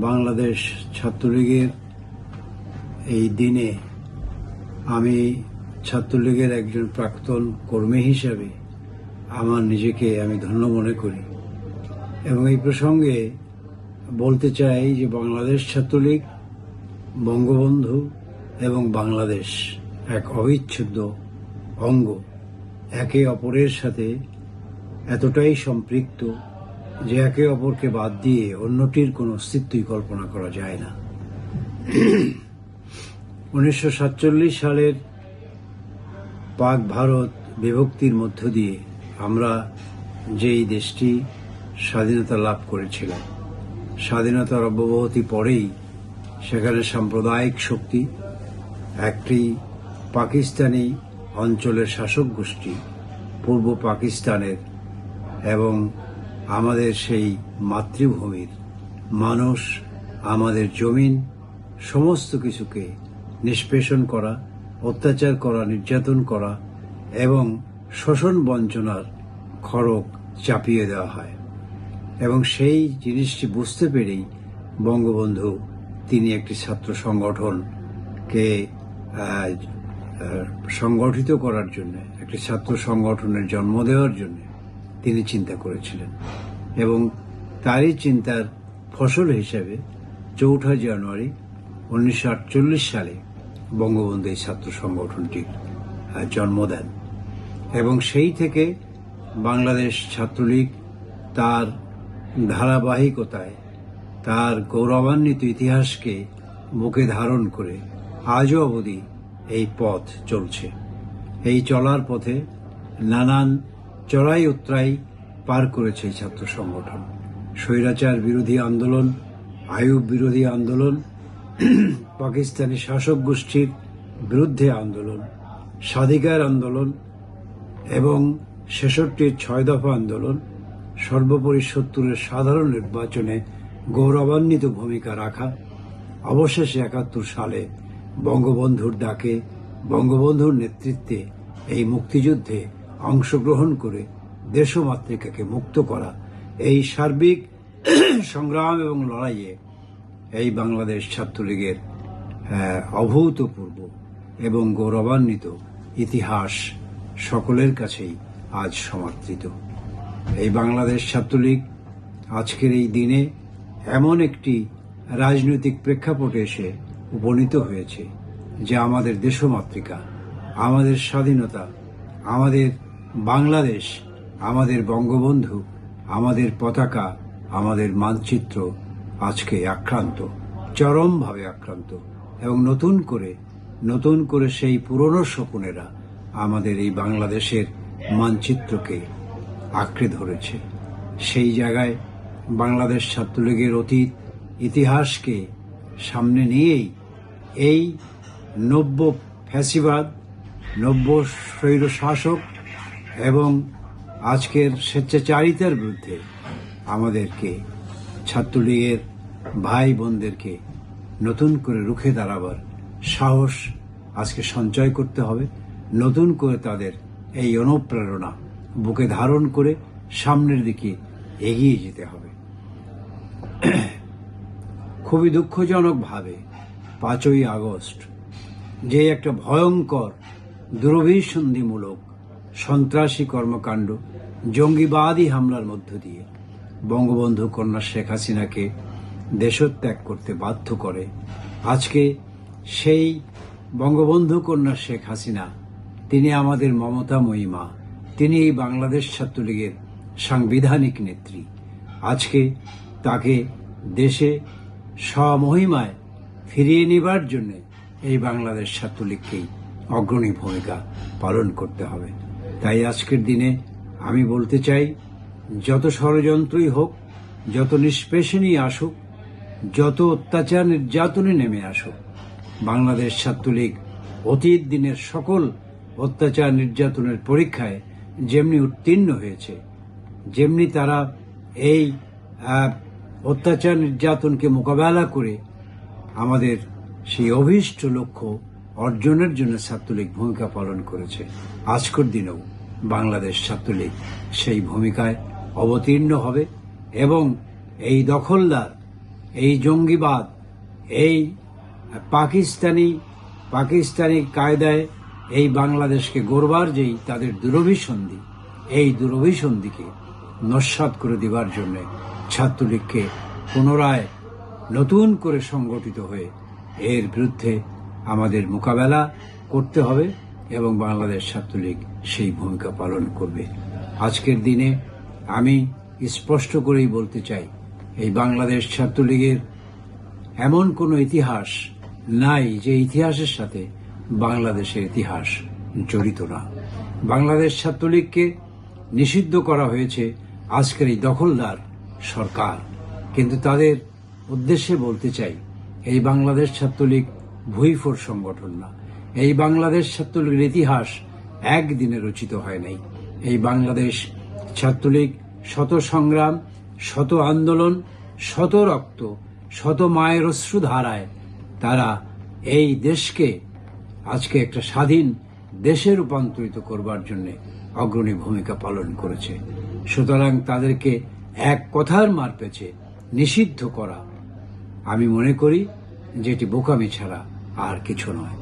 বাংলাদেশ ছাত্রলীগের এই দিনে আমি ছাত্রলীগের একজন প্রাক্তন কর্মী হিসাবে আমার নিজেকে আমি ধন্য মনে করি এবং এই প্রসঙ্গে বলতে চাই যে বাংলাদেশ ছাত্রলীগ, বঙ্গবন্ধু এবং বাংলাদেশ এক অবিচ্ছেদ্য অঙ্গ, একে অপরের সাথে এতটাই সম্পৃক্ত যে একে অপরকে বাদ দিয়ে অন্যটির কোনো অস্তিত্বই কল্পনা করা যায় না। 1947 সালের পাক ভারত বিভক্তির মধ্য দিয়ে আমরা যেই দেশটি স্বাধীনতা লাভ করেছিলাম, স্বাধীনতার অব্যবহতি পরেই সেখানে সাম্প্রদায়িক শক্তি, একটি পাকিস্তানি অঞ্চলের শাসক গোষ্ঠী পূর্ব পাকিস্তানের এবং আমাদের সেই মাতৃভূমির মানুষ, আমাদের জমিন সমস্ত কিছুকে নিষ্পেষণ করা, অত্যাচার করা, নির্যাতন করা এবং শোষণ বঞ্চনার খড়গ চাপিয়ে দেওয়া হয়। এবং সেই জিনিসটি বুঝতে পেরেই বঙ্গবন্ধু তিনি একটি ছাত্র সংগঠনকে সংগঠিত করার জন্য, একটি ছাত্র সংগঠনের জন্ম দেওয়ার জন্য তিনি চিন্তা করেছিলেন এবং তারই চিন্তার ফসল হিসেবে 4 জানুয়ারি 1948 সালে বঙ্গবন্ধু এই ছাত্র সংগঠনটির জন্ম দেন এবং সেই থেকে বাংলাদেশ ছাত্রলীগ তার ধারাবাহিকতায় তার গৌরবান্বিত ইতিহাসকে বুকে ধারণ করে আজও অবধি এই পথ চলছে। এই চলার পথে নানান চড়াই উতরাই পার করেছে এই ছাত্র সংগঠন। স্বৈরাচার বিরোধী আন্দোলন, আইয়ুব বিরোধী আন্দোলন, পাকিস্তানি শাসক গোষ্ঠীর বিরুদ্ধে আন্দোলন, স্বাধিকার আন্দোলন এবং 66-র 6 দফা আন্দোলন, সর্বোপরি 70-এর সাধারণ নির্বাচনে গৌরবান্বিত ভূমিকা রাখা, অবশেষে 71 সালে বঙ্গবন্ধুর ডাকে, বঙ্গবন্ধুর নেতৃত্বে এই মুক্তিযুদ্ধে অংশগ্রহণ করে দেশমাতৃকাকে মুক্ত করা, এই সার্বিক সংগ্রাম এবং লড়াইয়ে এই বাংলাদেশ ছাত্রলীগের অভূতপূর্ব এবং গৌরবান্বিত ইতিহাস সকলের কাছেই আজ সমর্থিত। এই বাংলাদেশ ছাত্রলীগ আজকের এই দিনে এমন একটি রাজনৈতিক প্রেক্ষাপটে এসে উপনীত হয়েছে যে আমাদের দেশমাতৃকা, আমাদের স্বাধীনতা, আমাদের বাংলাদেশ, আমাদের বঙ্গবন্ধু, আমাদের পতাকা, আমাদের মানচিত্র আজকে আক্রান্ত, চরমভাবে আক্রান্ত এবং নতুন করে সেই পুরনো শকুনেরা আমাদের এই বাংলাদেশের মানচিত্রকে আঁকড়ে ধরেছে। সেই জায়গায় বাংলাদেশ ছাত্রলীগের অতীত ইতিহাসকে সামনে নিয়েই এই নব্য ফ্যাসিবাদ, নব্য স্বৈর শাসক এবং আজকের স্বেচ্ছাচারিতার বিরুদ্ধে আমাদেরকে ছাত্রলীগের ভাই বোনদেরকে নতুন করে রুখে দাঁড়াবার সাহস আজকে সঞ্চয় করতে হবে। নতুন করে তাদের এই অনুপ্রেরণা বুকে ধারণ করে সামনের দিকে এগিয়ে যেতে হবে। খুবই দুঃখজনকভাবে 5ই আগস্ট যে একটা ভয়ঙ্কর দুরভিসন্ধিমূলক সন্ত্রাসী কর্মকাণ্ড, জঙ্গিবাদী হামলার মধ্য দিয়ে বঙ্গবন্ধু কন্যা শেখ হাসিনাকে দেশত্যাগ করতে বাধ্য করে, আজকে সেই বঙ্গবন্ধু কন্যা শেখ হাসিনা, তিনি আমাদের মমতাময়ী মা, তিনি এই বাংলাদেশ ছাত্রলীগের সাংবিধানিক নেত্রী। আজকে তাকে দেশে স্বমহিমায় ফিরিয়ে নেবার জন্য এই বাংলাদেশ ছাত্রলীগকেই অগ্রণী ভূমিকা পালন করতে হবে। তাই আজকের দিনে আমি বলতে চাই, যত ষড়যন্ত্রই হোক, যত নিষ্পেষণই আসুক, যত অত্যাচার নির্যাতনে নেমে আসুক, বাংলাদেশ ছাত্রলীগ অতীত দিনের সকল অত্যাচার নির্যাতনের পরীক্ষায় যেমনি উত্তীর্ণ হয়েছে, যেমনি তারা এই অত্যাচার নির্যাতনকে মোকাবেলা করে আমাদের সেই অভীষ্ট লক্ষ্য অর্জনের জন্য ছাত্রলীগ ভূমিকা পালন করেছে, আজকের দিনেও বাংলাদেশ ছাত্রলীগ সেই ভূমিকায় অবতীর্ণ হবে এবং এই দখলদার এই জঙ্গিবাদ, এই পাকিস্তানি কায়দায় এই বাংলাদেশকে গড়বার যেই তাদের দুরভিসন্ধি, এই দুরভিসন্ধিকে নস্যাৎ করে দেবার জন্য ছাত্রলীগকে পুনরায় নতুন করে সংগঠিত হয়ে এর বিরুদ্ধে আমাদের মোকাবেলা করতে হবে এবং বাংলাদেশ ছাত্রলীগ সেই ভূমিকা পালন করবে। আজকের দিনে আমি স্পষ্ট করেই বলতে চাই, এই বাংলাদেশ ছাত্রলীগের এমন কোনো ইতিহাস নাই যে ইতিহাসের সাথে বাংলাদেশের ইতিহাস জড়িত না। বাংলাদেশ ছাত্রলীগকে নিষিদ্ধ করা হয়েছে আজকের এই দখলদার সরকার, কিন্তু তাদের উদ্দেশ্যে বলতে চাই, এই বাংলাদেশ ছাত্রলীগ ভুইফোর সংগঠন না। এই বাংলাদেশ ছাত্রলীগের ইতিহাস একদিনে রচিত হয় নাই। এই বাংলাদেশ ছাত্রলীগ শত সংগ্রাম, শত আন্দোলন, শত রক্ত, শত মায়ের অশ্রু ধারায় তারা এই দেশকে আজকে একটা স্বাধীন দেশে রূপান্তরিত করবার জন্য অগ্রণী ভূমিকা পালন করেছে। সুতরাং তাদেরকে এক কথার মার পেছে নিষিদ্ধ করা, আমি মনে করি যে এটি বোকামি ছাড়া আর কিছু নয়।